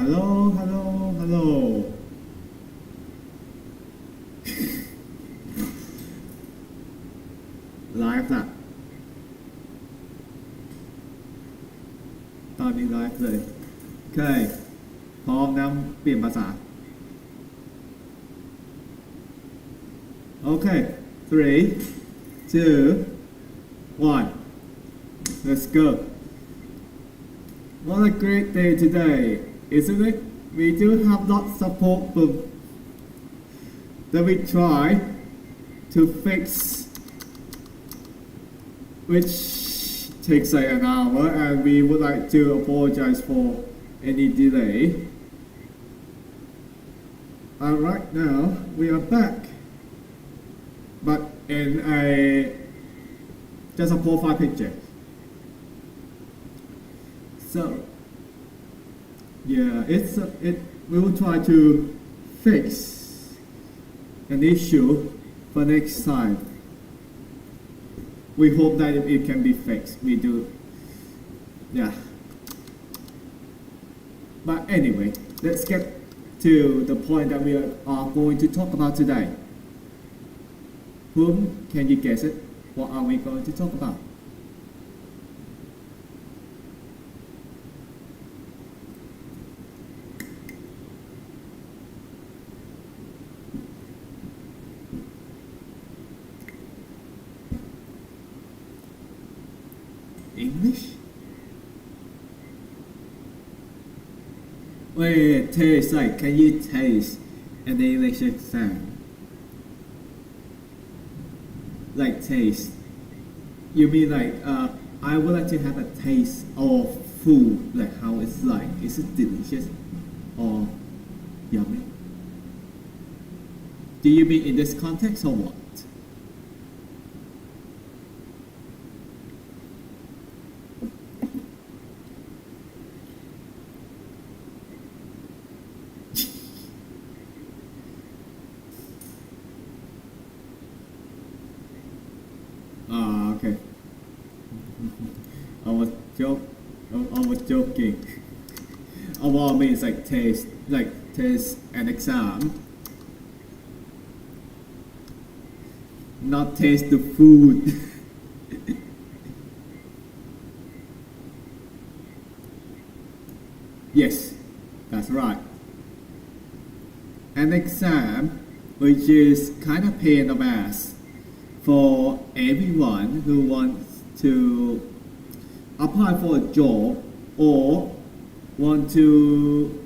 hello hello hello ไลฟ์ละตอนนี้ไลฟ์เลยโอเคพร้อมนะเปลี่ยนภาษาโอเค three two one let's go what a great day today isn't it we do have lots of problems that we try to fix which takes like an hour and we would like to apologize for any delay. Right now we are back, but in just a profile picture. So yeah, we will try to fix an issue for next time. We hope that it can be fixed. We do, yeah. But anyway, let's get to the point that we are going to talk about today. Whom can you guess it? What are we going to talk about? English? Wait, taste, like, can you taste an English exam? Like taste. You mean like, I would like to have a taste of food, like how it's like. Is it delicious or yummy? Do you mean in this context or what? Okay. I was joking. Award means like taste an exam. Not taste the food. Yes, that's right. An exam, which is kind of pain in the ass for everyone who wants to apply for a job or want to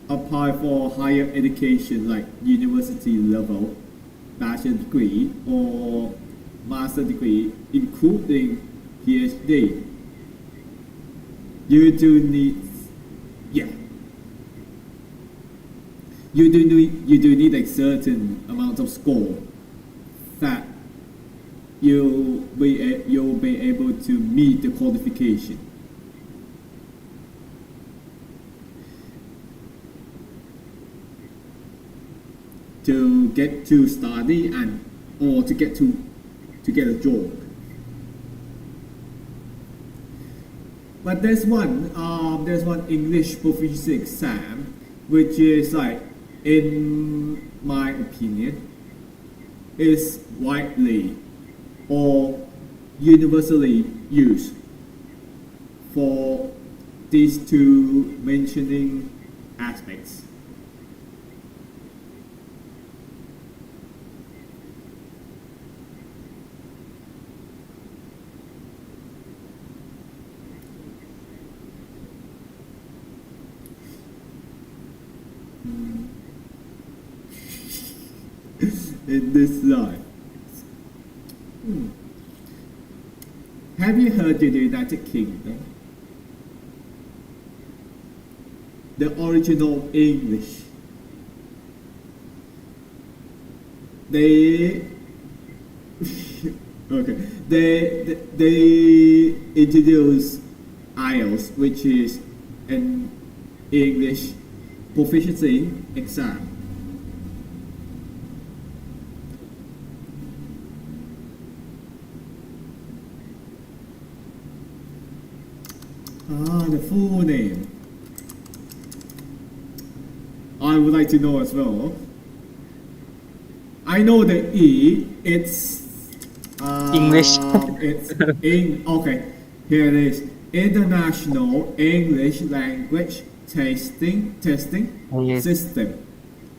apply for higher education like university level, bachelor degree or master degree, including PhD. You do need, yeah. You do need a certain amount of score that you'll be able to meet the qualification. To get to study or to get a job. But there's one English proficiency exam which is like, in my opinion, is widely or universally used for these two mentioning aspects. In this life. Have you heard of the United Kingdom? The original English. They introduced IELTS, which is an English proficiency exam. The full name. I would like to know as well. I know the E. English. It's okay. Here it is. International English Language Testing Yes. System.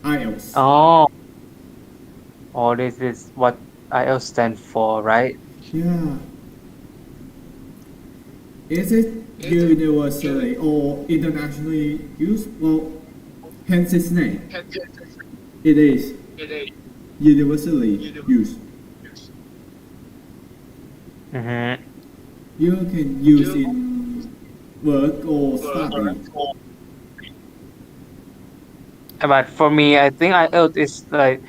IELTS. Oh, this is what IELTS stand for, right? Yeah. Is it universally or internationally used? Well, hence its name. It is universally used. Mm-hmm. You can use in work or study. But for me, I think IELTS is like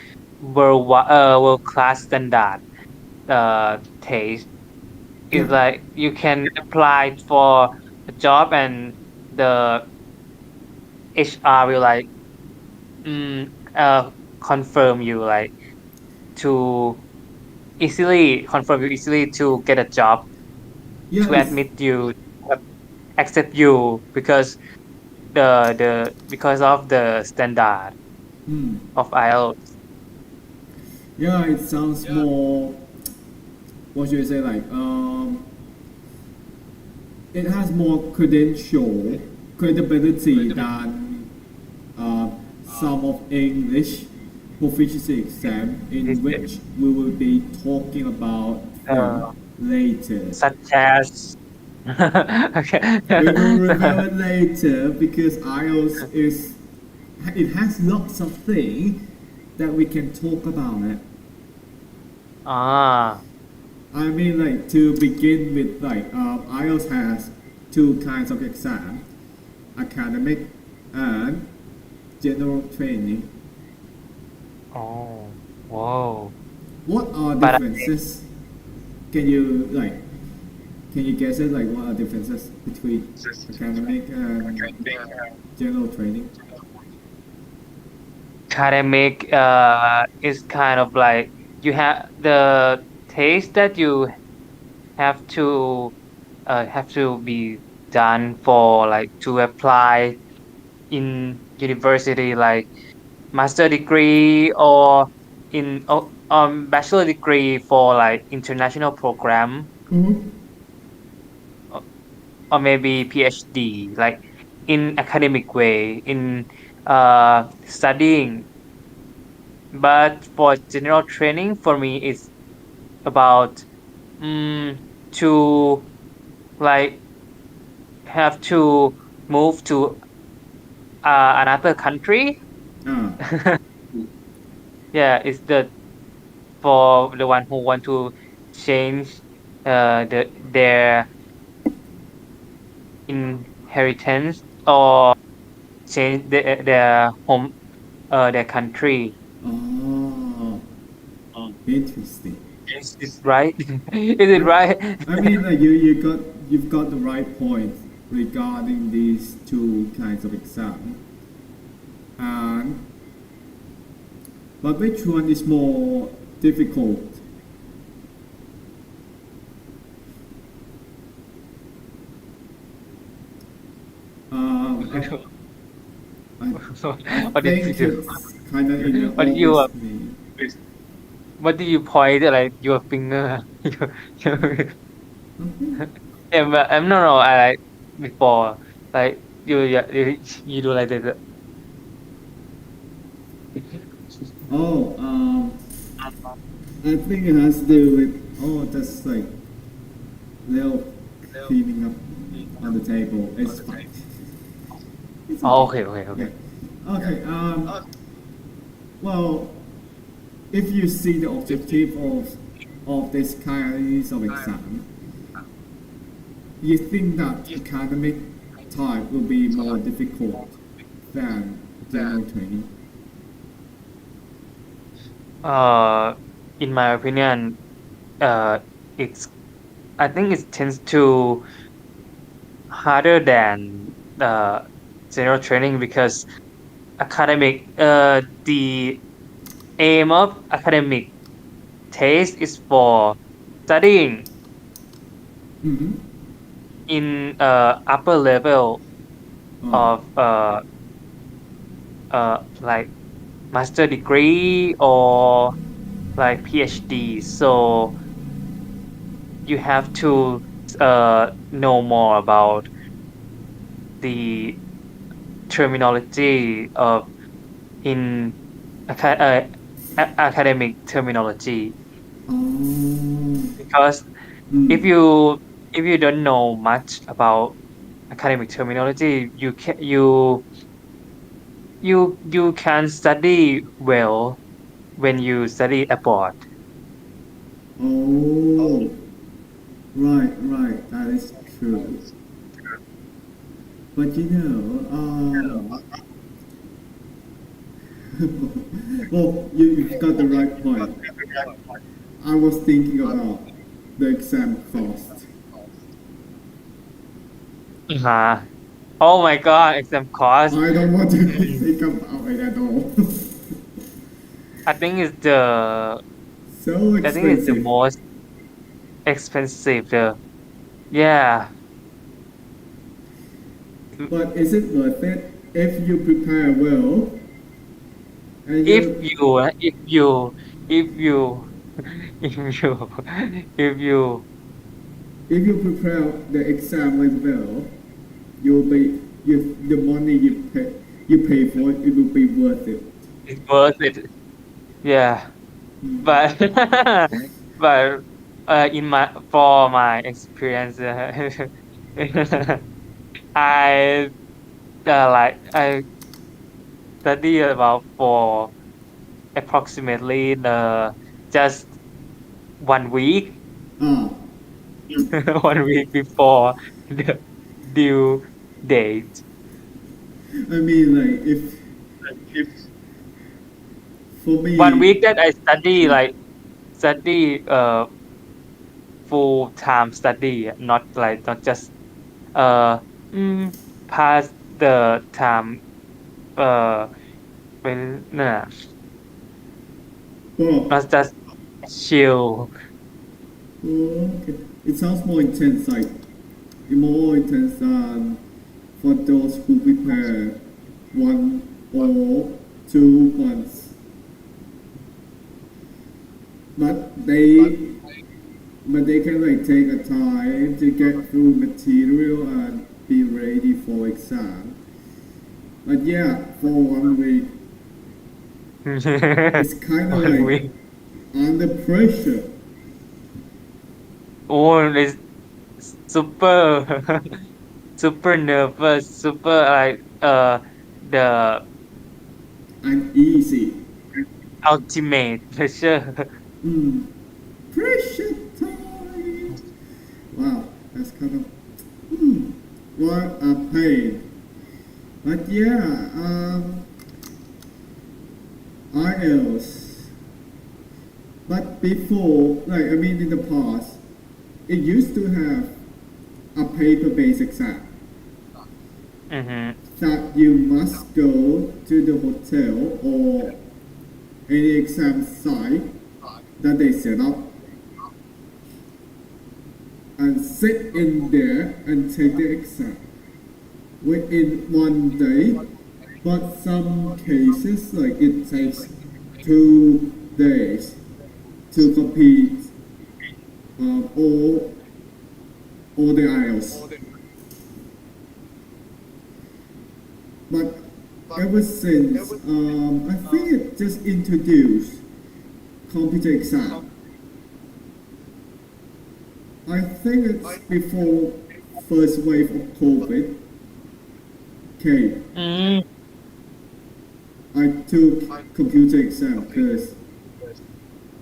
world class standard taste. It's Yeah. like you can apply for a job and the HR will like confirm you like to confirm you easily to get a job, Yeah, to it's admit you, accept you because of the standard mm, of IELTS. yeah, it sounds more what should I say like it has more credibility than some of English proficiency exam in which we will be talking about them Uh, later. Such as okay. We will review it later because IELTS it has lots of things that we can talk about it. Ah, I mean, like to begin with, like IELTS has two kinds of exam: academic and general training. oh, whoa. What are But differences? Can you guess it? Like, what are differences between academic and general training? academic is kind of like you have the taste that you have to be done for like to apply in university like master degree or bachelor degree for like international program Mm-hmm. or, or maybe PhD like in academic way in studying. But for general training, for me, it's about to like have to move to another country. Ah, Yeah, it's the for the one who want to change their inheritance or change their home their country. oh, interesting. Is this right? Is it I, right? I mean, you've got the right point regarding these two kinds of exam. And but which one is more difficult? I, I What did you think do? it's kind of in the What did you obvious. what did you point like your finger? No, I like before like you do like this. Oh, I think it has to do with just like little cleaning up on the table. It's fine. It's Oh, okay. okay. Yeah. Okay. Well, if you see the objective of this kinds of exam, you think that academic type will be more difficult than general training? In my opinion, it's I think it tends to harder than general training because the aim of academic taste is for studying Mm-hmm. in upper level Oh. of like master degree or like PhD. So you have to know more about the terminology of in academic terminology Oh. because if you don't know much about academic terminology, you can study well when you study abroad. Oh. Right. That is true. But well, you've got the right point. I was thinking about the exam cost. Uh-huh. Oh my God, exam cost. I don't want to think about it at all. I think it's the So I think it's the expensive. most expensive. Yeah. But is it worth it if you prepare well and If you you if you if you if you if you if you prepare the exam as well, you'll be the money you pay for it will be worth it. it's worth it. Yeah. But but in my experience, I I study about for approximately just 1 week. Ah, 1 week before the due date. I mean like if for me, 1 week that I study yeah. study full time study, not just uh pass the time when no, Well, not just chill. okay. It sounds more intense, like more intense than for those who prepare 1 or 2 months. But they can like take a time to get through material and be ready for exam. But yeah, for 1 week, it's kind of 1 like week. under pressure. Oh, it's super super nervous, super like the Uneasy. ultimate pressure. Mm. Pressure time. Wow, that's kind of what a pain. But yeah, IELTS. But before, like I mean, in the past, it used to have a paper-based exam Mm-hmm. that you must go to the hotel or any exam site that they set up and sit in there and take the exam within 1 day. But some cases, like it takes 2 days to complete all the IELTS. But ever since, I think it just introduced computer exam. I think it's before first wave of COVID came. Mm. I took computer exam because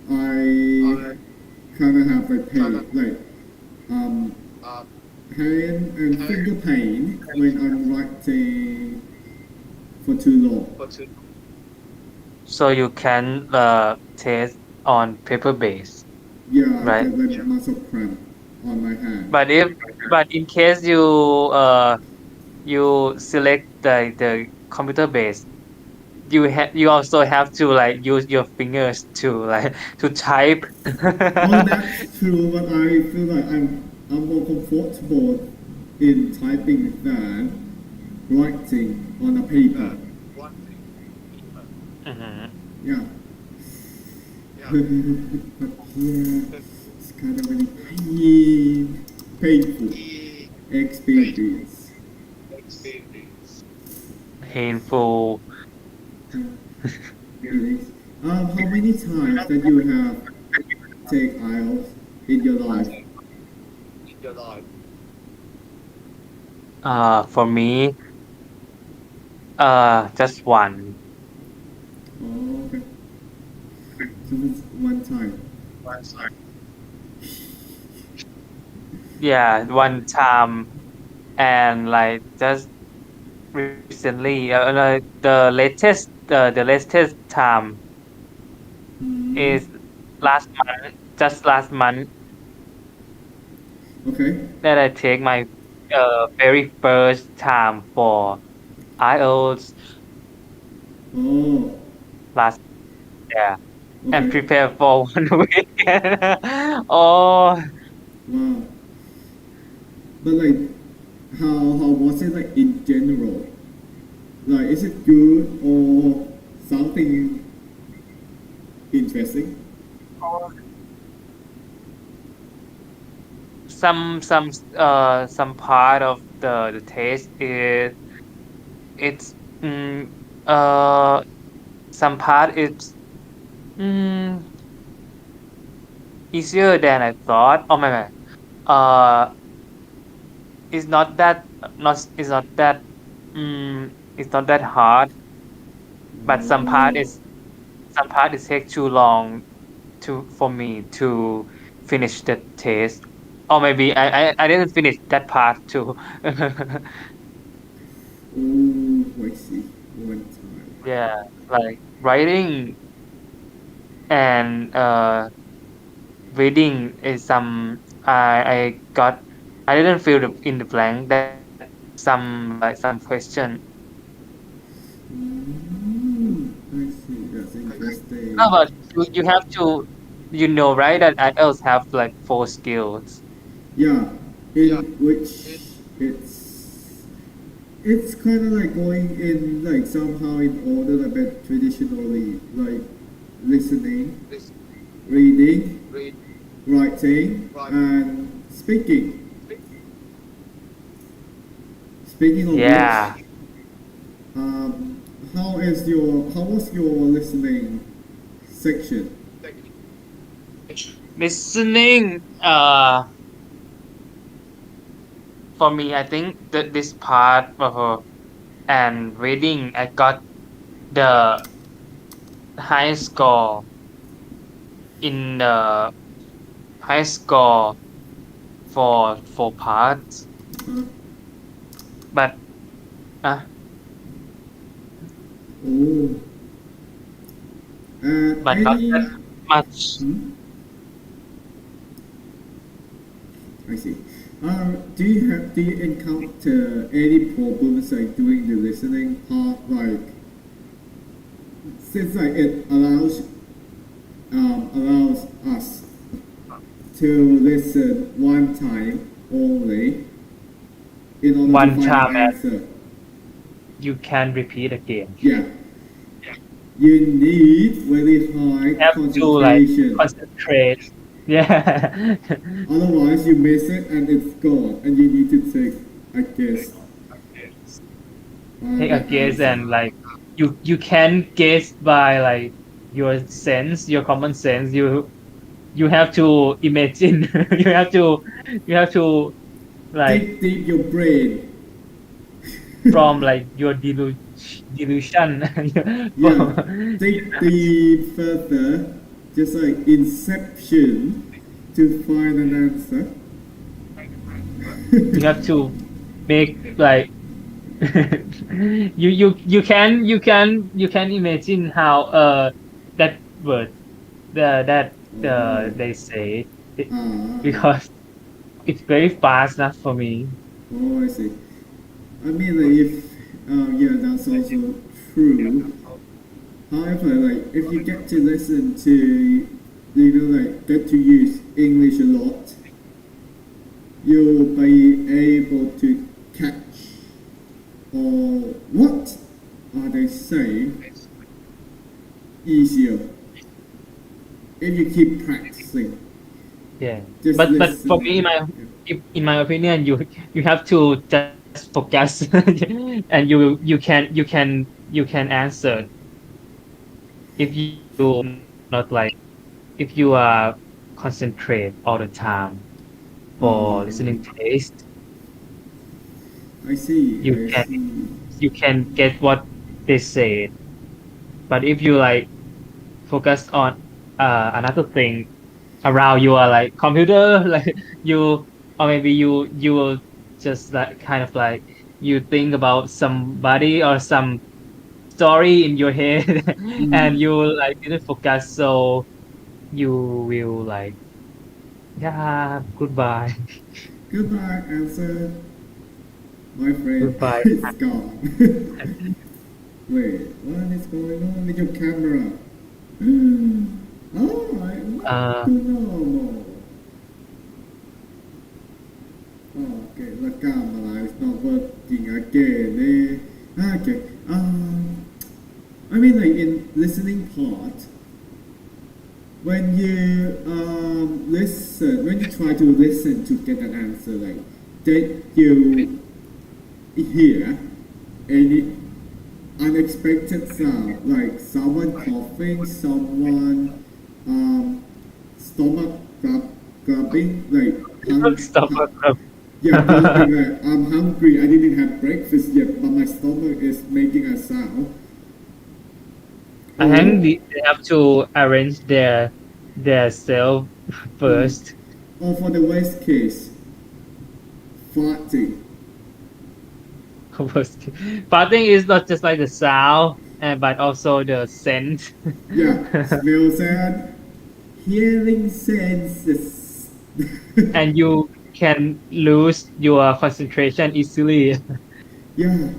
I kind of have a pain, like hand and finger pain when I'm writing for too long. So you can test on paper base, Yeah, I right? get like muscle cramp on my hand. But in case you select the computer base, you also have to like use your fingers to like to type. Oh, that's true, but I feel like I'm more comfortable in typing than writing on a paper. Mm-hmm. Yeah. But yeah, it's kind of really painful experience. Painful. It is. How many times that you have take IELTS in your life? For me, just one. Oh, okay. So it's one time. Yeah, one time, and like just recently, like the latest time Mm, is last month, just last month okay. that I take my very first time for IELTS Oh, last year and okay. prepare for 1 week. Oh, Wow. But like, how was it like in general? Like, is it good or something interesting? some part of the taste is it's uh some part it's mm, easier than I thought. Oh my. Uh, it's not that not it's not that it's not that hard, but Oh, some part is take too long to for me to finish the test. Or maybe I didn't finish that part too. oh, I see. One time. Yeah, like writing and reading is some I got I didn't fill in the blank that some question. I see. That's No, interesting. but you have to right that IELTS have like 4 skills. Yeah, in which it's kind of like going in like somehow in order like but traditionally like listening, reading, writing, and speaking. Speaking of which, Yeah, um, how was your listening section? listening. For me, I think that this part and reading, I got the high score in the high score for parts, Uh, but uh, oh, but not that any? much. Hmm? I see. Do you encounter any problems like during the listening part, like since like it allows us to listen one time only in order to One find time the and answer. you can repeat again. Yeah, you need very high Have to like concentration. concentrate. Yeah. Otherwise, you miss it and it's gone, and you need to take a guess on Take a the guess answer. and like you can guess by like your sense, your common sense. You have to imagine. you have to you have to like Dig deep your brain. from like your delusion. Yeah, from, dig deep further, just like inception, to find an answer. you have to make like you can imagine how that word that Oh, they say it, ah, because it's very fast now for me. oh, I see. I mean, like, yeah, that's also true. However, like, if you get to listen to, like, get to use English a lot, you'll be able to catch or what are they saying keep practicing. Yeah. Just But listen. for me, in my opinion, you have to just focus, and you can answer if you not like if you are concentrate all the time for listening test. I see. You I can see. you can get what they say. But if you like focus on another thing around your like computer, like you or maybe you will just like kind of like you think about somebody or some story in your head and you like didn't focus, so you will like yeah, goodbye. Goodbye, answer. My friend Goodbye. is gone. Wait, what is going on with your camera? Oh, I want to know. Okay, the camera is not working again. Okay. I mean, like in listening part, when you listen, when you try to listen to get an answer, like did you hear any unexpected sound, like someone coughing, someone stomach grubbing, like Stop. yeah, grubbing, like I'm hungry, I didn't have breakfast yet, but my stomach is making a sound. I think they have to arrange their self first. Or for the worst case, farting. Farting is not just like the sound, but also the scent. Yeah, smell sad, hearing senses. And you can lose your concentration easily. Yeah,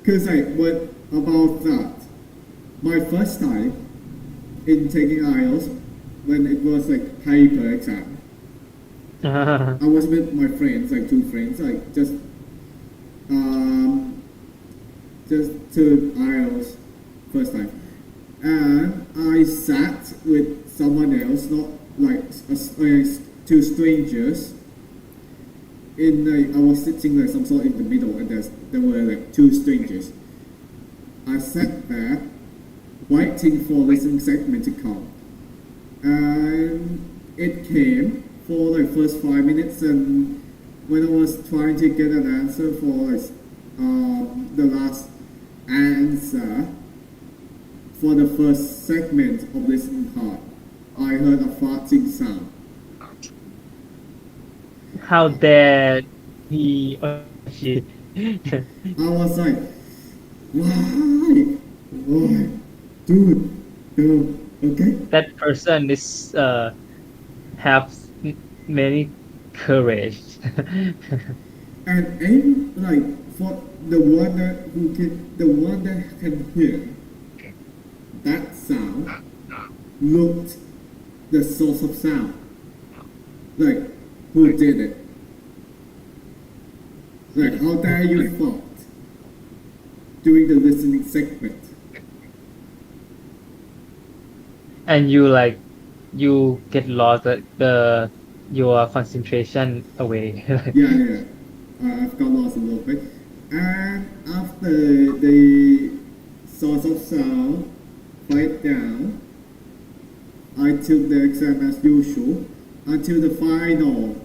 because like what about that? My first time in taking IELTS, when it was like paper exam, I was with my friends, like two friends, like just to IELTS first time, and I sat with someone else, not like two strangers. I was sitting like some sort in the middle, and there were like two strangers. I sat there, waiting for listening segment to come, and it came for like first 5 minutes, and when I was trying to get an answer for like the last answer for the first segment of listening part, I heard a farting sound. How dare he or she? I was like, why? Why? Dude, no, okay? That person is have many courage. And aim like for the one that can hear that sound, looked the source of sound. Like who did it? Like how dare you fart during the listening segment? And you get lost your concentration away. Yeah. I've got lost a little bit. And after the source of sound quiet down, I took the exam as usual until the final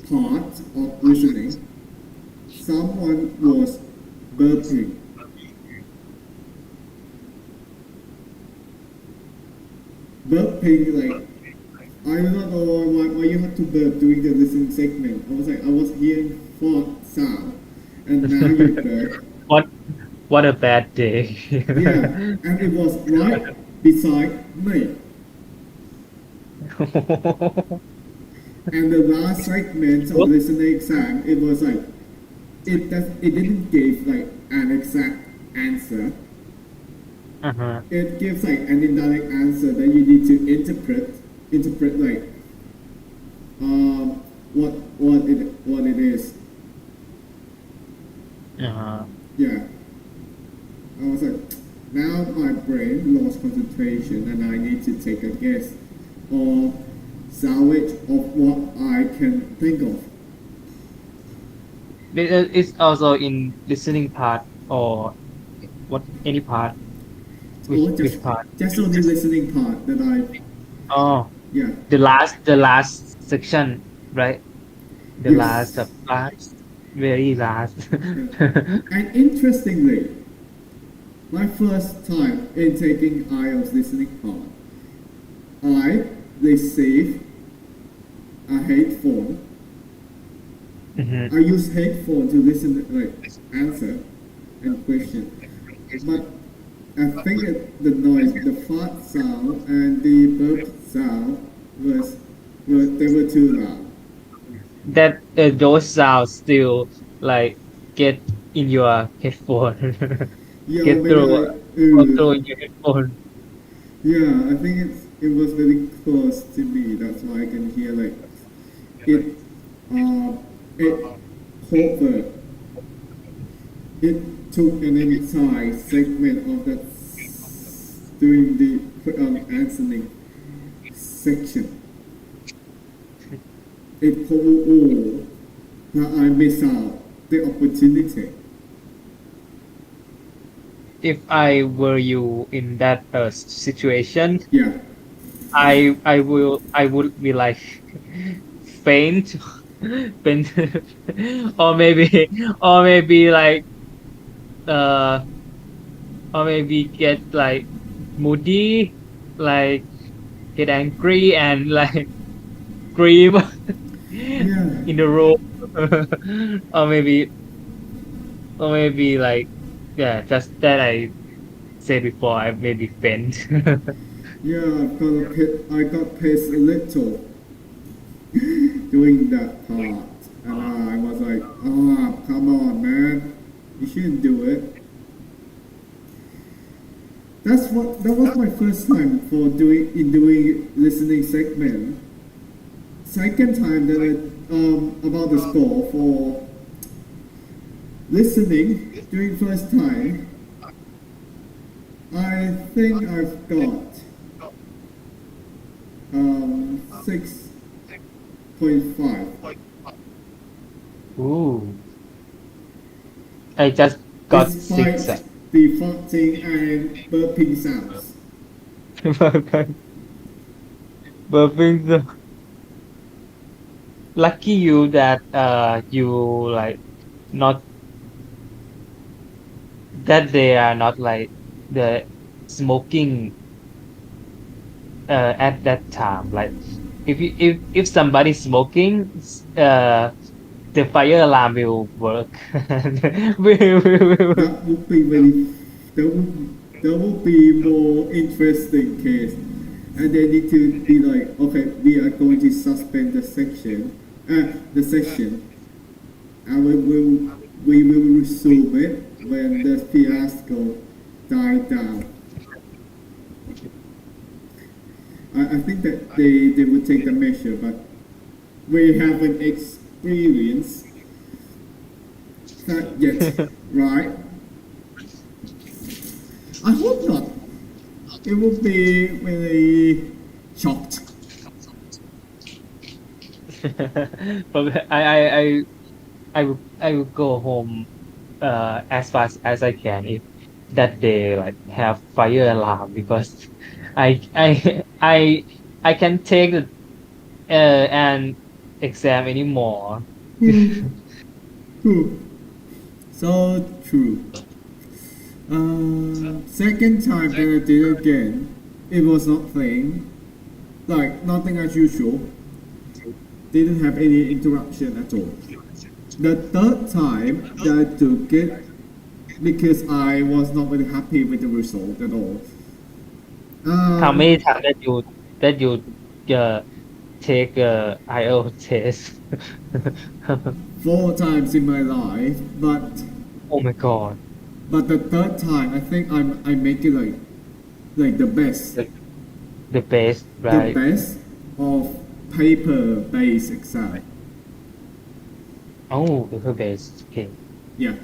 part of listening. Someone was burping. Burping, like, I do not know why you have to burp during the listening segment. I was hearing fart sound, and now you burp. What a bad day. Yeah, and it was right beside me. And the last segment of listening exam, it was like, it didn't give like an exact answer. It gives like an indirect answer that you need to interpret like what it is. Yeah. I was like, Now my brain lost concentration and I need to take a guess or salvage of what I can think of. It's also in listening part or what any part Or which part just only listening part that I oh yeah the last section right the yes. last part very last Yeah. And interestingly, my first time in taking IELTS listening part, I received a headphone. Mhm. I use headphone to listen like answer and question. But I think the noise, the fart sound and the burp sound they were too loud. that those sounds still like get in your headphone Yeah, get when through I go through in your headphone yeah, I think it was very close to me. That's why I can hear like it it covered. It took an entire segment of that during the answering section. It covered all that I miss out the opportunity. if I were you in that situation Yeah. I would be like faint faint or maybe like uh or maybe get like moody like get angry and like scream Yeah. in the room or maybe like yeah just that I said before I maybe faint Yeah, I got pissed a little doing that part. And I was like, oh, come on, man. You shouldn't do it. That was my first time for doing listening segment. Second time that about the score for listening during first time. I think I've got 6.5. ooh I just got Despite six the farting and burping sounds. burping lucky you that you like not that they are not like the smoking at that time like if somebody smoking the fire alarm will work will That would be very that would be more interesting case. And they need to be like, okay, we are going to suspend the session, and we will resume it when the fiasco died down. I think that they would take the measure, but we haven't experienced that yet, right? I hope not. It would be really shocked. But I will go home as fast as I can if that day like have fire alarm because I can take an exam anymore. True. So true. Second time that I did it again, it was not playing. Like nothing as usual. Didn't have any interruption at all. The third time that I took it, because I was not very happy with the result at all. How many times that you take IELTS test? 4 times in my life, Oh my God. but the third time I think I make it like the best. The best, The right? best of paper-based exam. Oh, paper based. Okay. Yeah.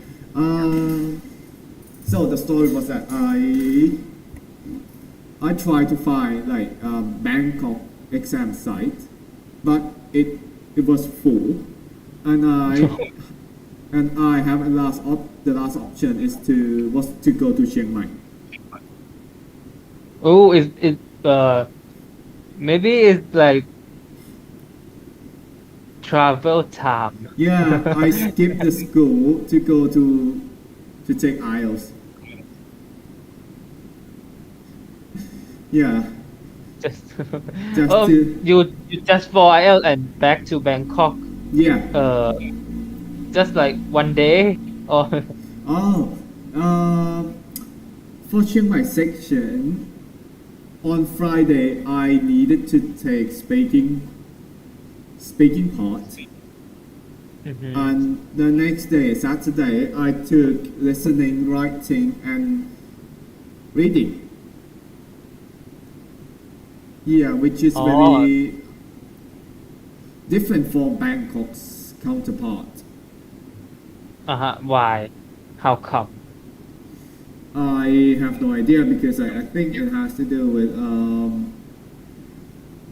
So the story was that I tried to find like Bangkok exam site, but it was full, and I have the last option was to go to Chiang Mai. Oh, it maybe it's like travel time. Yeah, I skipped the school to go to take IELTS. Yeah, Just just oh, to you just for IELTS and back to Bangkok. yeah. Just like one day or Oh, for Chiang Mai section, on Friday I needed to take speaking part, and the next day, Saturday, I took listening, writing, and reading. Yeah, which is very different from Bangkok's counterpart. Why? How come? I have no idea because I think it has to do with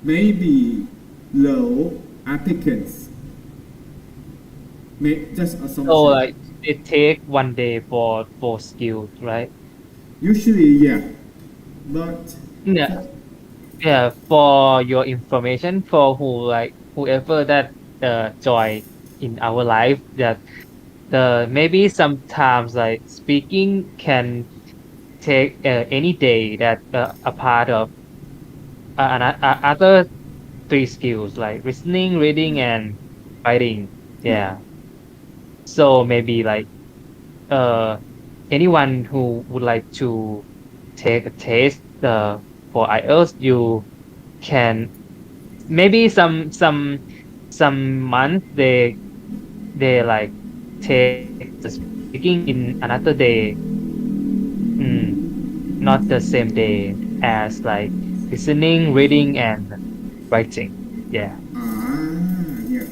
maybe low applicants. Just assumption. So like it take one day for skills, right? Usually, yeah, but Yeah. Yeah, for your information, for whoever that join in our life, that maybe sometimes like speaking can take any day that a part of other three skills like listening, reading, and writing. Yeah. So maybe like anyone who would like to take a test for IELTS, you can maybe some months they like take the speaking in another day, not the same day as like listening, reading, and writing. Yeah. Yeah,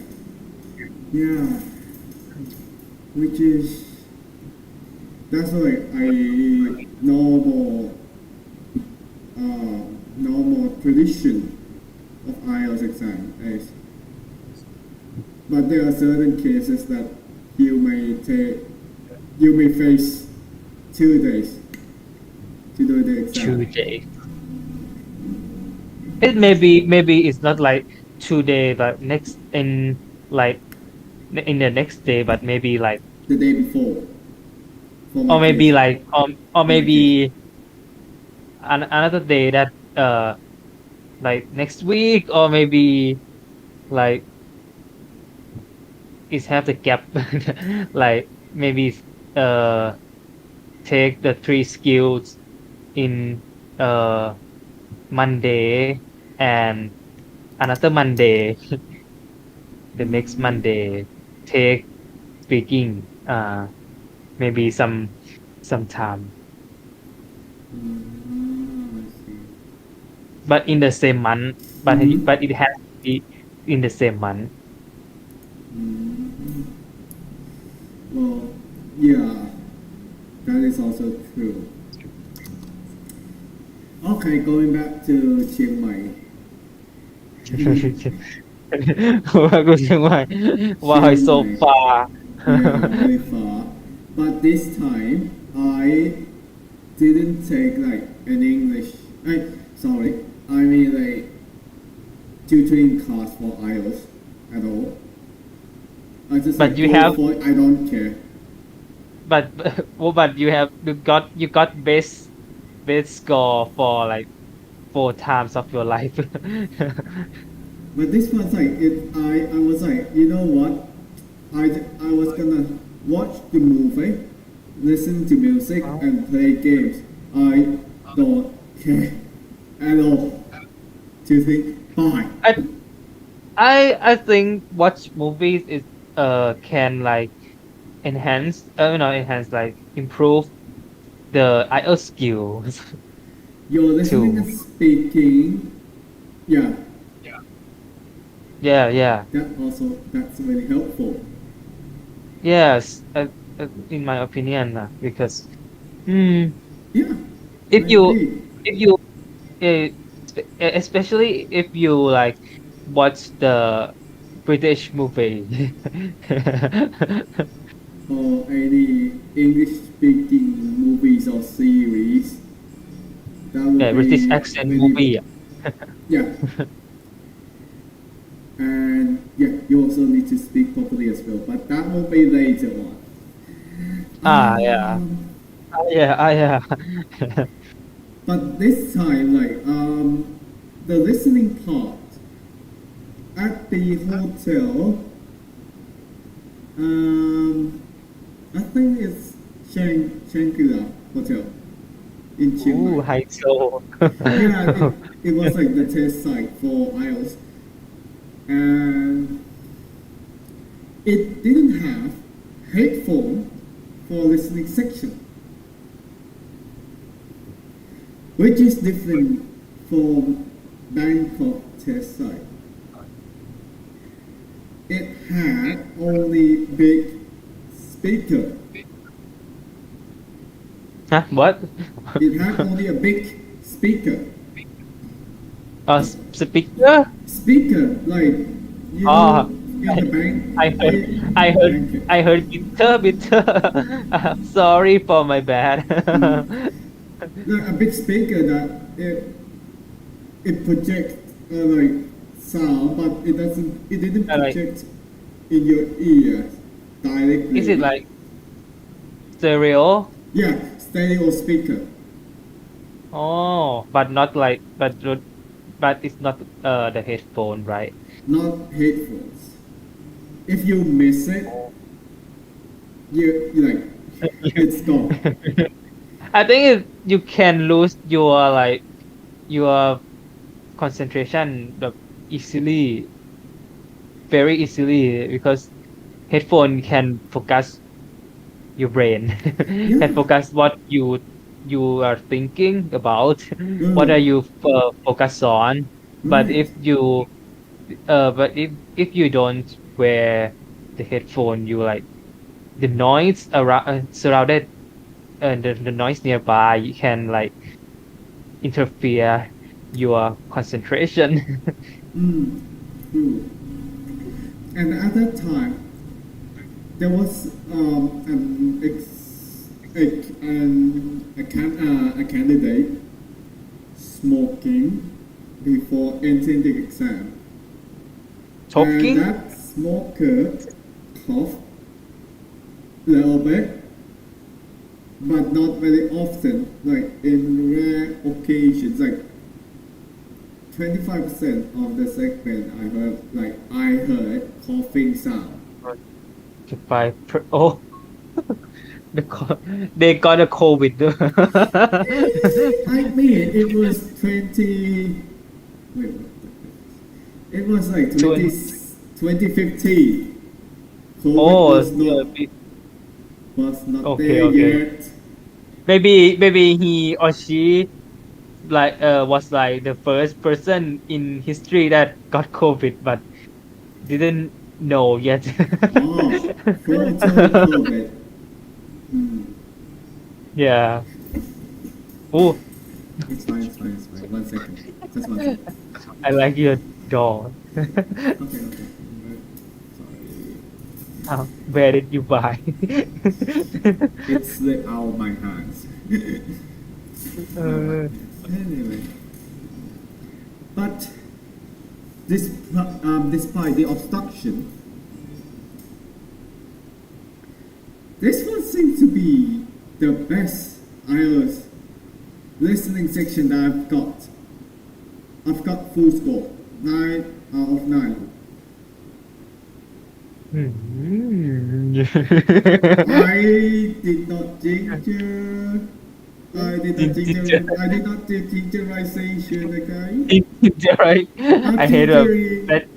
yeah, which is that's like a normal tradition of IELTS exam is. But there are certain cases that you may face 2 days to do the exam. 2 days. It maybe it's not like 2 days, but next in the next day, but maybe like The day before. For my or maybe case. like or maybe another day that like next week, or maybe like it have the gap like maybe take the 3 skills in Monday and another Monday the next Monday take speaking maybe some time, I see. but in the same month, but it has to be in the same month. Mm. Well, yeah, that is also true. Okay, going back to Chiang Mai. Why so Chiang Mai. far? Yeah, very far. But this time, I didn't take like an English. Sorry, I mean like tutoring class for IELTS at all. I just But like, you go have for it, I don't care. but but you got best score for like 4 times of your life. But this was like I was like, you know what? I was gonna watch the movie, listen to music, and play games. I don't care at all. Do you think? Fine. I think watch movies is can like enhance like improve the IELTS skills You're listening and too. speaking. Yeah, Yeah. that's really helpful. Yes, in my opinion, because Hmm. Yeah, I If you agree. if you especially if you like watch the British movie. Or any English-speaking movies or series, that would Yeah, British be accent very, movie. yeah. And yeah, you also need to speak properly as well, but that will be later on. Yeah. Um, Yeah. but this time, the listening part at the hotel, I think it's Shangri-La Hotel in Chiang Ooh, Mai. high so. Yeah, it was like the test site for IELTS, and it didn't have headphone for listening section, which is different from Bangkok test site. It had only big speaker. Huh? What? It had only a big speaker. Speaker? Speaker, like you Oh, know, in the bank. I heard, I heard, Bank. I heard bitter. Sorry for my bad. Like a big speaker that it projects like sound, but it didn't Like, project in your ear directly. is it like stereo? Yeah, stereo speaker. Oh, but not like, but it's not the headphone, right? Not headphones. If you miss it, you like it's gone. I think you can lose your like your concentration easily, very easily because headphone can focus your brain, can focus what you are thinking about, what are you focus on. But Right. if you don't wear the headphone, you like the noise around surrounded and the noise nearby you can like interfere your concentration. True. And at that time, there was a candidate smoking before entering the exam. Talking? And that smoker coughed a little bit, but not very often, like in rare occasions, like 25% of the segment I heard coughing sound. Oh, they got a COVID. I mean, it was 20. Wait, what? It was like 2015. COVID Oh, was not okay, there okay. yet. Maybe he or she like was like the first person in history that got COVID but didn't know yet. Oh, photo COVID. Yeah. Oh, It's fine. 1 second. Just 1 second. I like your doll. Okay. Sorry. Where did you buy? It slipped out of my hands. Anyway. But despite the obstruction, this one seems to be the best IELTS listening section that I've got. I've got full score, 9 out of 9. I did not ginger. I did not do gingerization, okay? Right? I hate Gingering. that.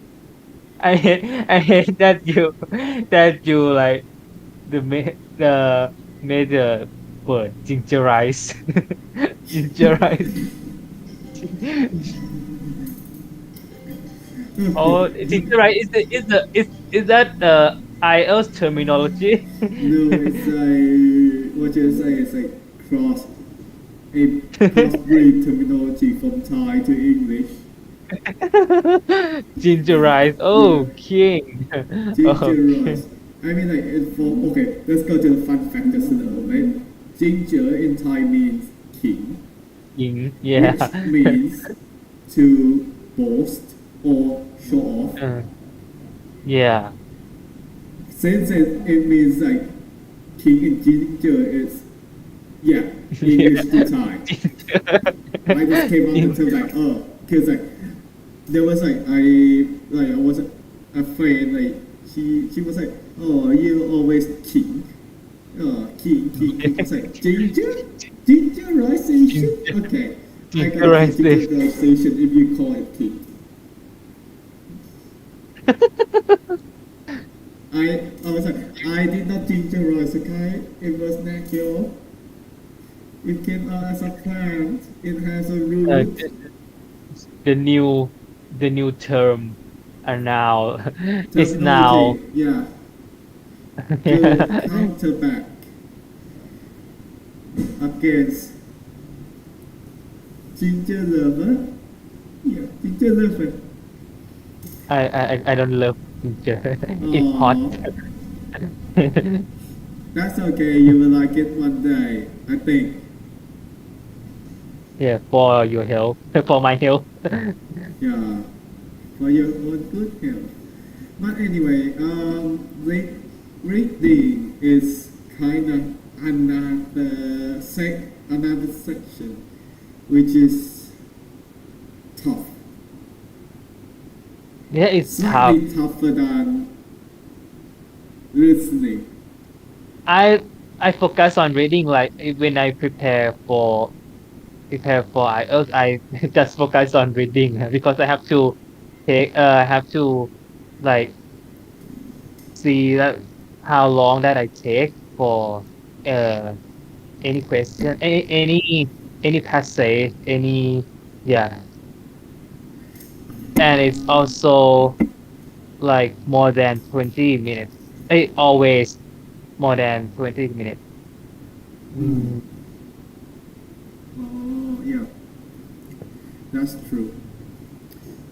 I hate that you like made the word gingerize. Gingerize. Oh, gingerize is that IELTS terminology? No, it's like what you say. It's like cross a crossbreed terminology from Thai to English. Ginger rice. Oh, Yeah. king. Ginger Okay. rice. I mean, like, okay, let's go to the fun fact just a little bit. Ginger in Thai means king, King. which Yeah. means to boast or show off. Yeah. Since it means like king and ginger is, yeah, English to Thai. I just came up with terms like, because like, there was like, I was a friend, like, she was like, oh, you always king. King. It's like, gingerization? Okay. I got gingerization if you call it king. I was like, I did not gingerize, okay? It was natural. It came out as a plant. It has a root. The new term are now is now Terminology, yeah. To counter back against ginger lover. Yeah, ginger lover. I don't love ginger. It's hot. That's okay. You will like it one day, I think. Yeah, for your health, for my health. Yeah, for your own good health. But anyway, reading is kind of another section, which is tough. Yeah, it's tough. Slightly tougher than listening. I focus on reading like when I prepare for IELTS. I just focus on reading because I have to like see that how long that I take for any question, any passage, yeah, and it's also like more than 20 minutes. Always more than 20 minutes. Oh, yeah, that's true.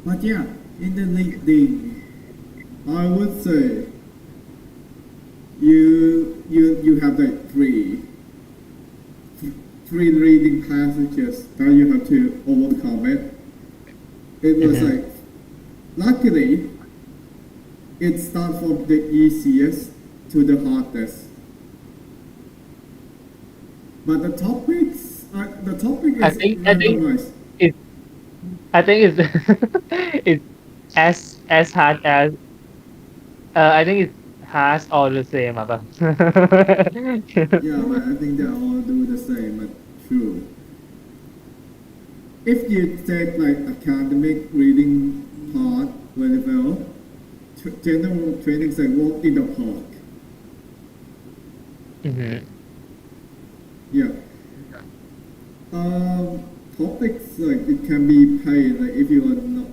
But yeah, in the reading, I would say you have like three reading passages that you have to overcome it. It was like, luckily, it starts from the easiest to the hardest. But the topic is randomized. I think it's it's as hard as I think it's hard all the same. Yeah, but I think they all do the same, but true. If you take like academic reading part very well, general training is like walk in the park. Yeah. Topics like it can be paid like if you are not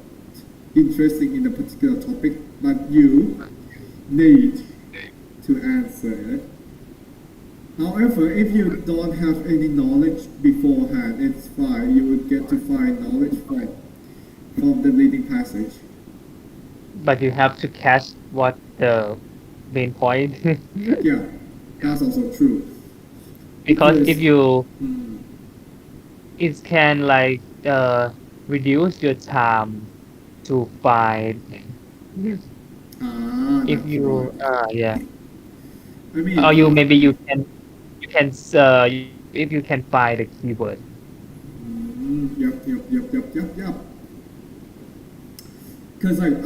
interested in a particular topic, but you need to answer it. However, if you don't have any knowledge beforehand, it's fine. You would get to find knowledge from the reading passage. But you have to catch what the main point. Yeah, that's also true. Because if you Mm, it can like reduce your time to find if that's you right. yeah, I mean, or you maybe you can if you can find the keyword. Yep. Because like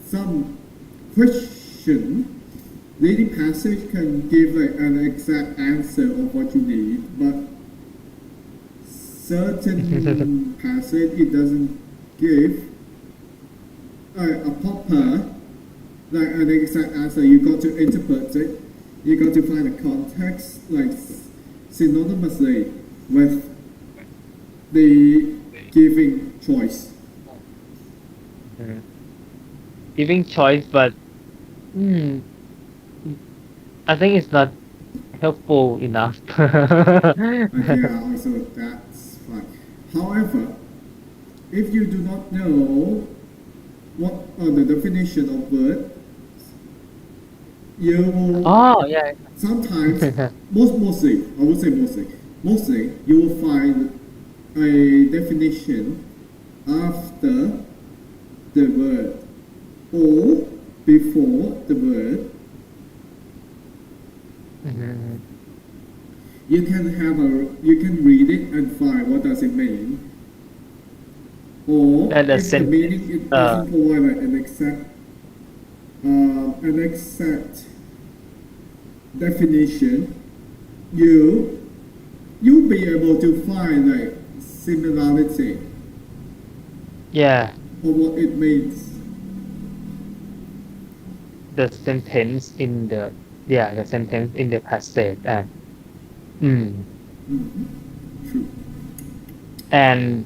some question reading passage can give like an exact answer of what you need, but certain passage it doesn't give a proper like an exact answer. You got to interpret it. You got to find a context like synonymously with the giving choice. Giving choice, but I think it's not helpful enough. Yeah, also that's fine. However, if you do not know what are the definition of word, you will Oh yeah. sometimes mostly I would say mostly you will find a definition after the word or before the word. Mhm. You can read it and find what does it mean, or And the if the sentence, meaning it doesn't provide like an exact definition, you'll be able to find like similarity yeah, of what it means. the sentence in the sentence in the passage and mm. True. And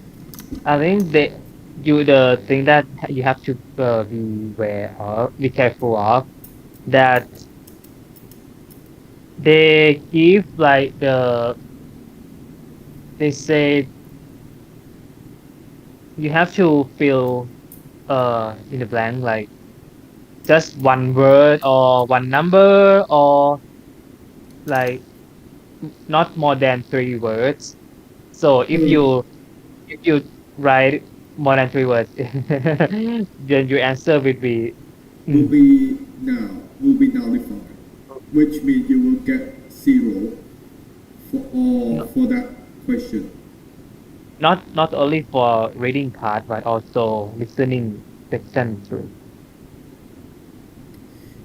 I think the thing that you have to be careful of that they give like they say you have to fill in the blank like just one word or one number or like not more than 3 words. So if you write more than 3 words, then your answer will be Will be nullified, which means you will get 0 for that question. not only for reading part but also listening section too.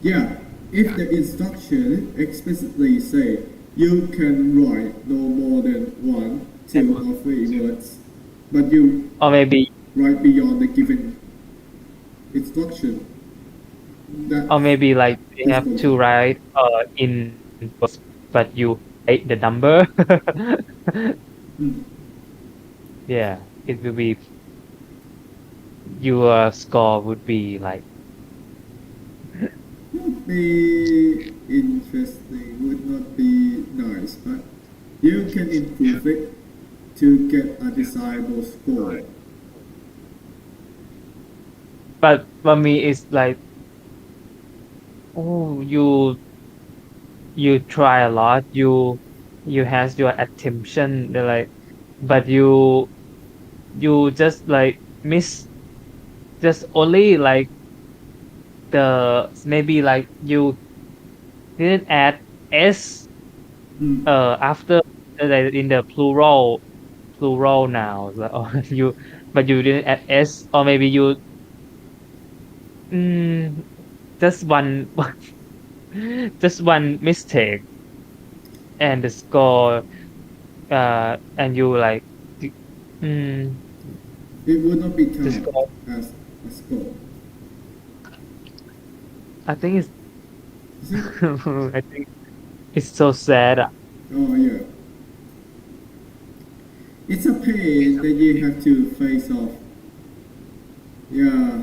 Yeah, if the instruction explicitly say you can write no more than 1, 2, or 3 words, but you Or maybe write beyond the given instruction, or maybe like you have to disqualified. write in words, but you write the number. Mm. Yeah, it will be your score would be like Would be interesting, would not be nice, but you can improve it to get a desirable score. but for me it's like oh you try a lot you has your attention they're like but you just like miss just only like the maybe like you didn't add s Mm. after like in the plural now or you but you didn't add s or maybe you mm, just one just one mistake and the score and you like mm, It would not be the counted score as a score. I think it's Is it? I think it's so sad. Oh yeah. It's a pain that you have to face off. Yeah.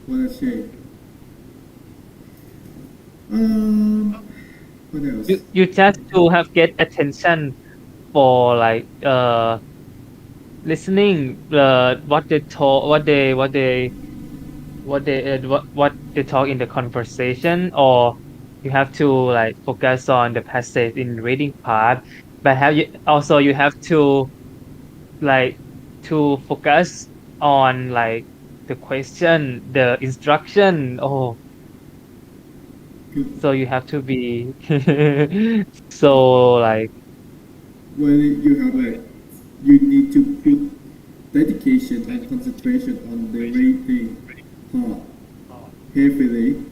What a shame. What else? You just to have get attention for like listening what they talk what they talk in the conversation or you have to like focus on the passage in reading part but you have to like to focus on like the question the instruction oh so you have to be so like When you have like, you need to put dedication and concentration on the reading part heavily.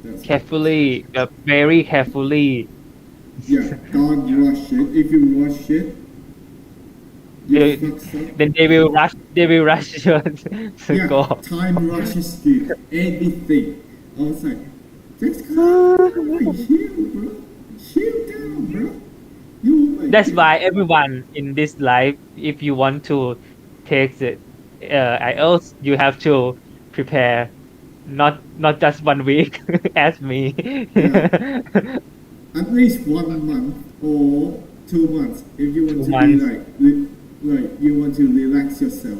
That's carefully very carefully yeah. Don't rush it. If you rush it, you they, fuck up. then they will rush your Yeah, score. time rushes you. Anything. I was like, just calm down, chill, bro. Chill down, bro. You will make That's it. why everyone in this life, if you want to take the IELTS, you have to prepare not just 1 week as me. At least 1 month or 2 months if you want 2 to be months. like you want to relax yourself,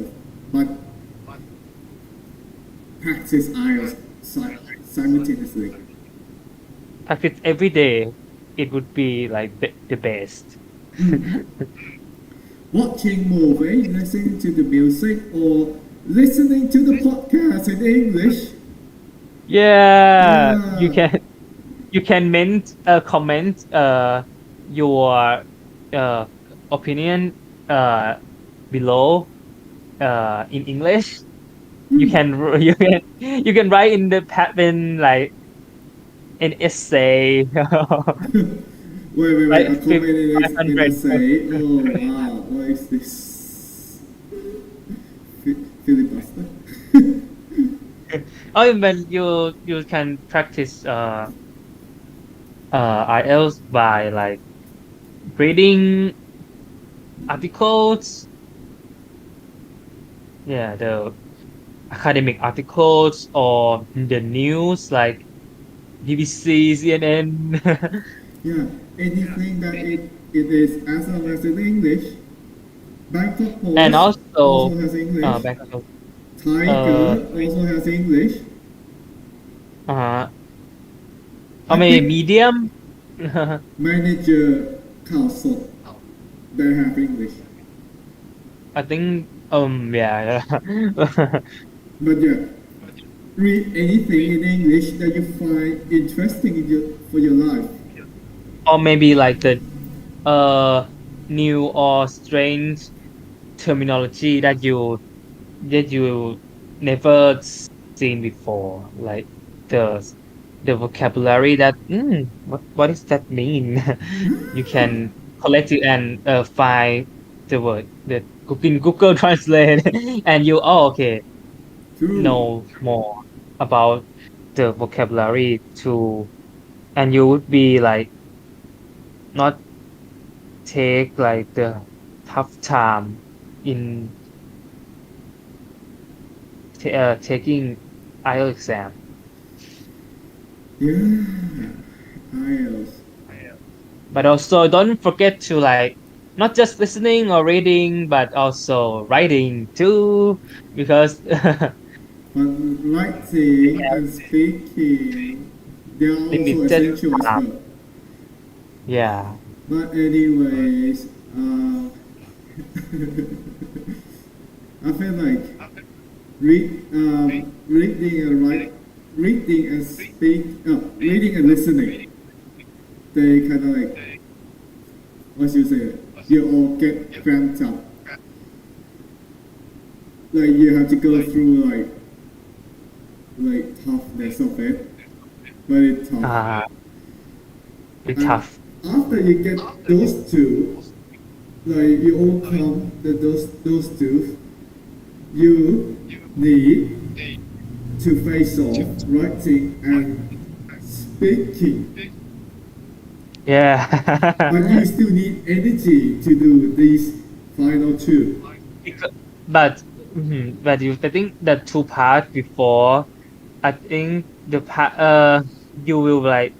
but practice IELTS simultaneously. Practice every day. It would be like the best. Watching movie, listening to the music, or listening to the podcast in English. Yeah, Yeah. you can comment your uh, opinion below in English. You can you can write in the in like an essay. Wait, Like a comment in a 500 say. Oh wow, what is this? Filibuster? Oh, but you can practice IELTS by like reading articles. Yeah, the academic articles or the news like BBC, CNN. Yeah, anything that it is as well as in English. Bangkok Post And also has English. Bangkok. Tiger also has English. Or I maybe think Medium. Manager ข่าวสด they have English. I think yeah. But yeah, read anything in English that you find interesting for your life. Or maybe like the new or strange terminology that you never seen before, like the vocabulary that what does that mean? You can collect it and find the word that Google Translate and you okay True. know more about the vocabulary too, and you would be like not take like the tough time in taking IELTS exam. Yeah, IELTS. But also don't forget to like not just listening or reading, but also writing too, because But writing and speaking, they are also limited essential as time. well. Yeah. But anyways, I feel like reading and reading and reading and listening, they kind of like, what you say, you all get cramped up. Like you have to go through like toughness of it, very tough. Be And tough. after you get those two, like you overcome those two, you need to face off writing and speaking. Yeah. But you still need energy to do these final two. But I think the two parts before, I think the part you will like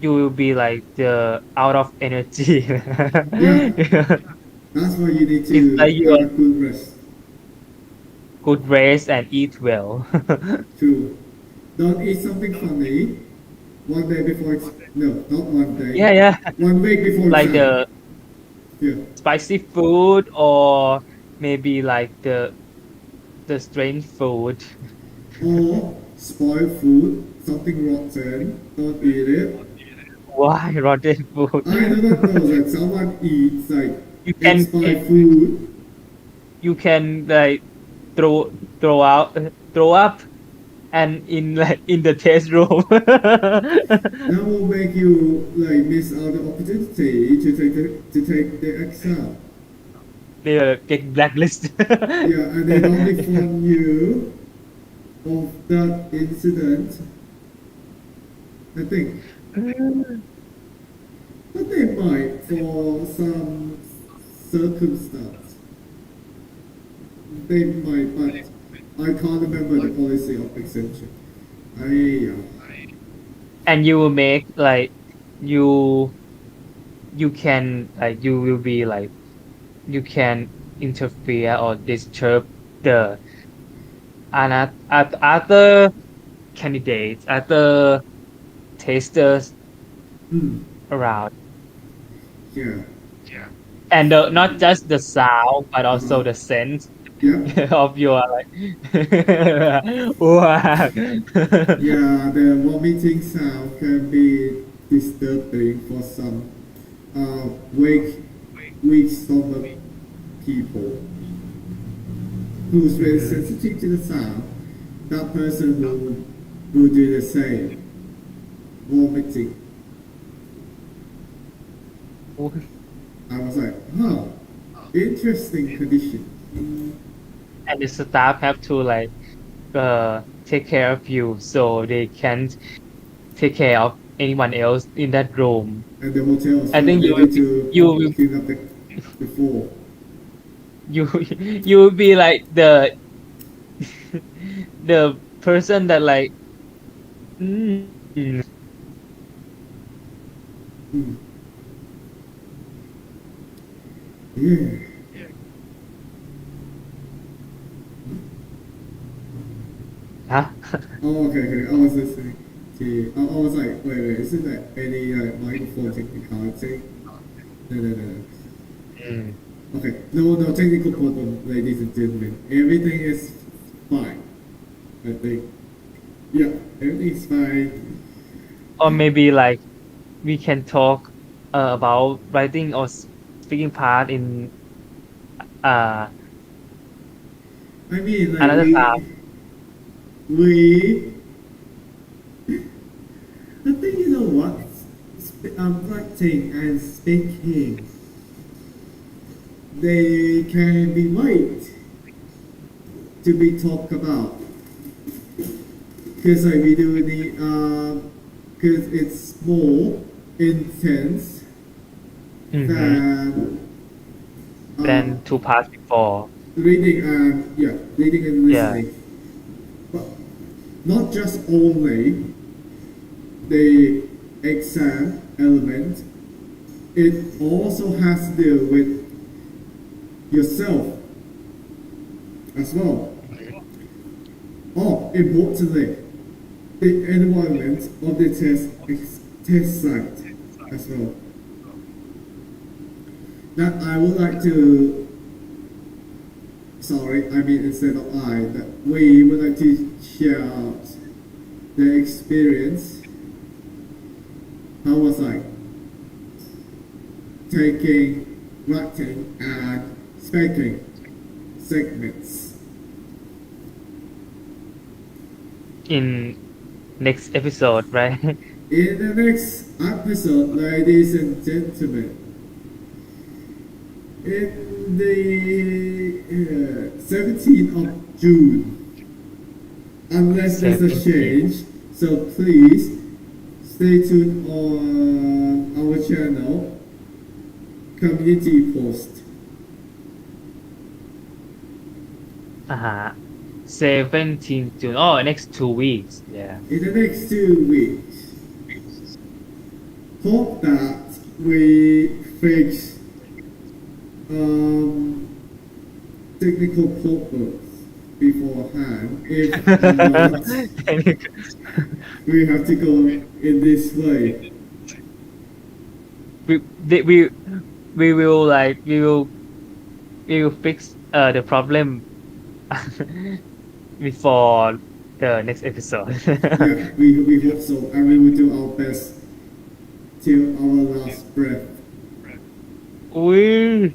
you will be like the out of energy. Yeah. That's why you need It's like to you have are a good rest. good rest and eat well. True. Don't eat something funny one day before no, not one day. Yeah. 1 week before Like exam. the Yeah. spicy food or maybe like the strange food. Or spoiled food, something rotten, don't eat it. Why rotten food? I don't know, like someone eats like You can expired food. you can like throw up and in like in the test room. That will make you like miss out the opportunity to take the exam. They get blacklisted. Yeah, and they don't inform you of that incident. I think. But they might for some circumstance. They might, but I can't remember the policy of exemption. and you will make like you can like you will be like you can interfere or disturb the other candidates, other testers around, Yeah. and not just the sound but also the sense Yeah. of your like wow. Yeah, the vomiting sound can be disturbing for some weak stomach people who's very sensitive to the sound. That person will do the same, vomiting. I was like, huh, interesting condition. And the staff have to like take care of you so they can't take care of anyone else in that room. And the hotel, I think they need to you will clean up the floor. you will be like the person that like Yeah. huh? Oh, okay. I was listening to you. I was like, wait, isn't that any microphone technicality? No. Okay, no technical problem, ladies and gentlemen. Everything is fine. I think. Yeah, everything's fine. Or maybe like we can talk about writing or speaking part in I mean, like another time. I think you know what? Writing and speaking, they can be right to be talked about. Because like we do the, because it's more intense Than two parts before. reading and listening. Yeah. But not just only the exam element, it also has to do with yourself as well. Importantly, the environment of the test site as well. That I would like to, instead of that we would like to share out the experience. How was I taking, writing and speaking segments? In next episode, right? In the next episode, ladies and gentlemen, in the 17th of June, unless there's a change, so please stay tuned on our channel, community post. 17 June. Oh, next 2 weeks. Yeah. In the next 2 weeks, hope that we fix technical problems beforehand. If not, we have to go in this way. We will fix the problem before the next episode. Yeah, we hope so, and we will do our best till our last breath. We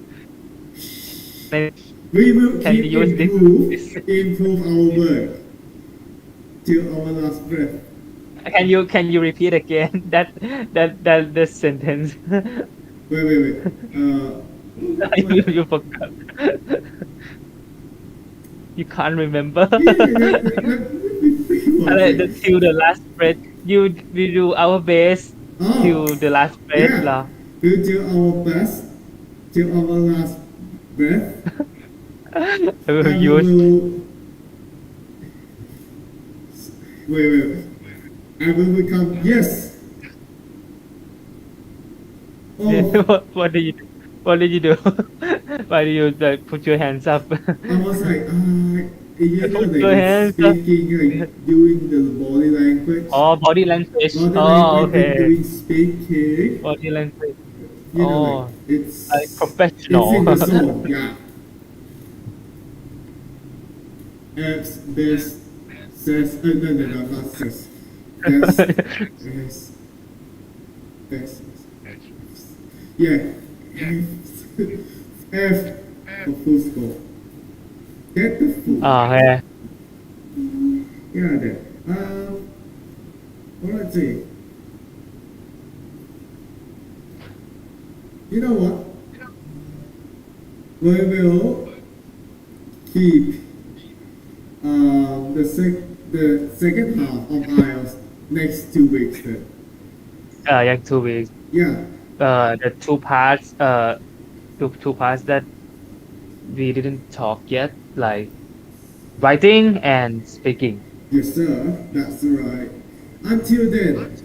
will Can keep you use improve our work till our last breath. Can you repeat again that sentence? Wait. You forgot. You can't remember. Till the last breath. We do our best till the last breath. Yeah. We'll do our best till our last breath. I will And use wait. I will become yes. Oh, What did you do? What did you do? Why did you like put your hands up? I was like, Put like your hands up. speaking, like doing the body language. Oh, body language. Body Oh, language okay. and doing speaking. Body language. You know, Oh, like it's like professional. It's in the zone, yeah. X best says no, not says. Best. Yeah. F for full score. Get the full. Okay. Yeah, that. What I say? You know what? We will keep the second half of IELTS next 2 weeks then. Yeah, 2 weeks. Yeah. The two parts. Two parts that we didn't talk yet, like writing and speaking. Yes, sir. That's right. Until then,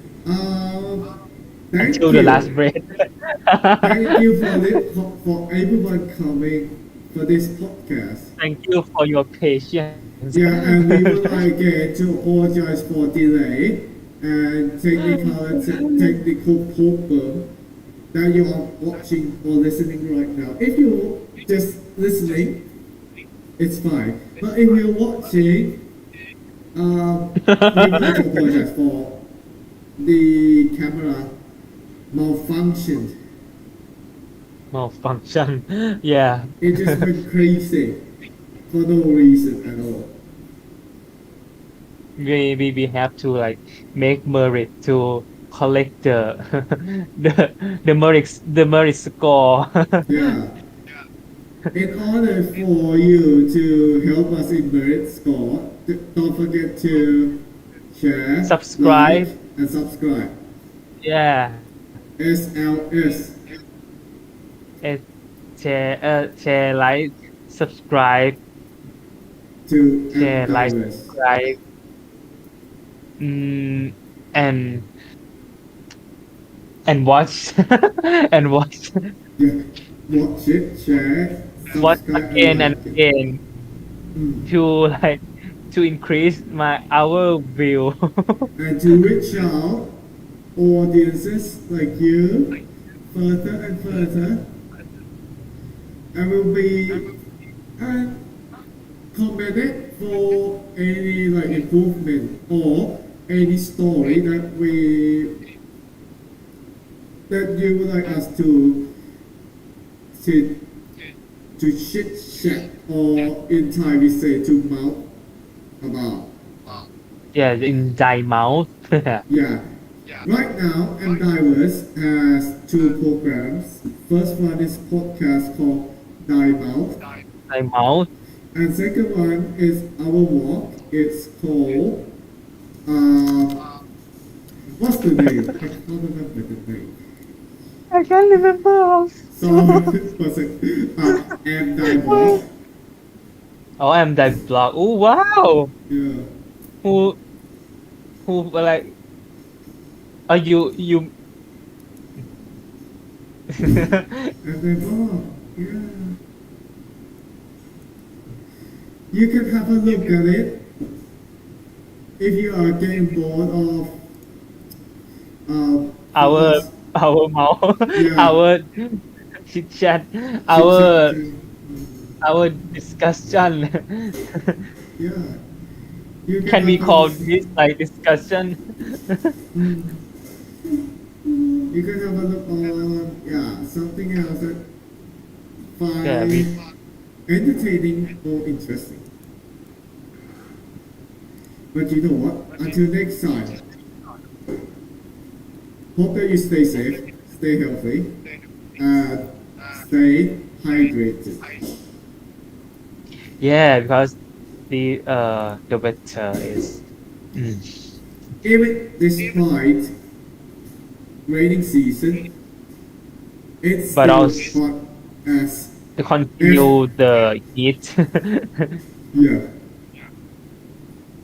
thank Until you. the last breath. Thank you for everyone coming for this podcast. Thank you for your patience. Yeah, and we would like to apologize for delay and technical problem that you are watching or listening right now. If you're just listening, it's fine. But if you're watching, we would like to apologize for the camera malfunction. Malfunction. Yeah. It just went crazy for no reason at all. We have to like make merit to collect the merit score. Yeah. In order for you to help us in merit score, don't forget to share, Subscribe. like, and subscribe. Yeah. SLS. Share, like, subscribe. To Share, like, Embarrass. subscribe. And watch. And watch. Yeah. Watch it, share, Watch subscribe, again and like it. again Mm. to increase our view. And to reach out audiences like you further and further. I will be commented for any like improvement or any story that you would like us to chit chat, or in Thai we say to mouth about. Yeah, in DaiMouth. Yeah. Right now, Enrollment has 2 programs. First one is podcast called DaiMouth, DaiMouth. and second one is our walk. It's called what's the name? I can't remember the name. I can't remember. So what's it? And DaiMouth. Oh, I'm that blog. Oh, wow. Yeah. Who like? Are you? And DaiMouth. Yeah. You can have a look at it if you are getting bored of our mouth, Yeah. our chit chat, our discussion. Yeah. You Can we have call a- this like discussion? You can have a look on something else that find Yeah, entertaining or interesting. But you know what? Until next time, hope that you stay safe, stay healthy, and stay hydrated. Yeah, because the weather is. Even despite raining season, it's But still also- hot as To continue the heat. yeah.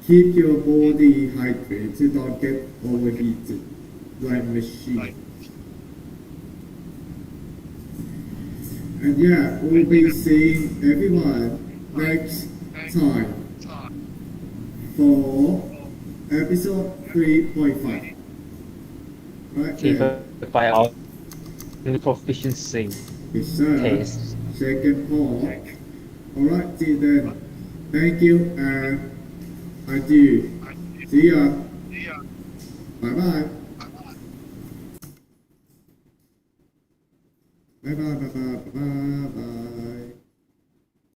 keep your body hydrated so don't get overheated like machine. And yeah, we'll be seeing everyone next time for episode 3.5. Right keep there. it by all the proficiency Yes, sir. test. Second part. Alright, till then. Thank you and adieu. See ya. Bye bye. Bye bye bye bye bye bye.